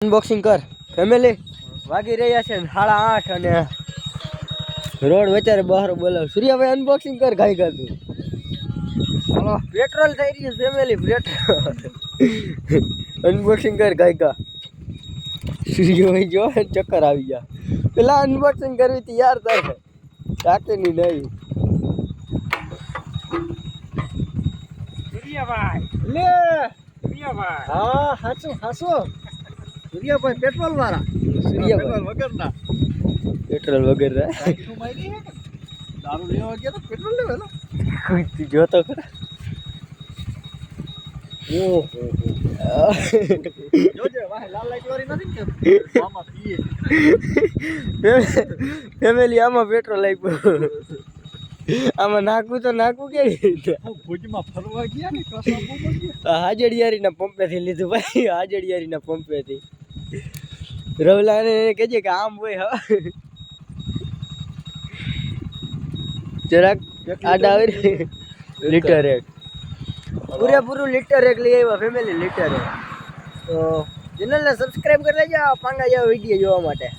unboxing કર family વાગી રહ્યા છે 8:30 અને રોડ વચારે બહાર બોલાવ સૂર્યાભાઈ અનબોક્સિંગ કર ગાઈ ગાતું હાલો પેટ્રોલ થઈ રહ્યું ફેમિલી પેટ્રોલ અનબોક્સિંગ કર ગાઈ ગા સૂર્યાભાઈ જો ચક્કર આવી ગયા પેલા અનબોક્સિંગ કરવી હતી યાર તારે ટાંકીની નહીં સૂર્યાભાઈ લે સૂર્યાભાઈ હા હાસો સૂર્યાભાઈ પેટ્રોલ વાળા સૂર્યાભાઈ વગરના પેટ્રોલ વગર શું મારી હે દારૂ લેવા ગયા તો પેટ્રોલ લેવા કોઈ જોતો ખરા ઓહો જોજે વાહ લાલ લાઈટ વાળી નથી કે મામા પીએ ફેમિલી આમાં પેટ્રોલ આપ્યું આમાં નાખવું કેવી રીતે ભુજમાં ફરવા ગયા ને કસાબોમાં ગયા હાજડિયારીના પંપેથી લીધું ભાઈ હાજડિયારીના પંપેથી રવલાને કહેજે કે આમ હોય હા જરાક આડા આવે લીટર એક પૂરેપૂરું લીટર એક લઈ આવ્યા ફેમિલી લીટર એક તો ચેનલને સબસ્ક્રાઈબ કરી લેજો પાંગા જેવા વિડીયો જોવા માટે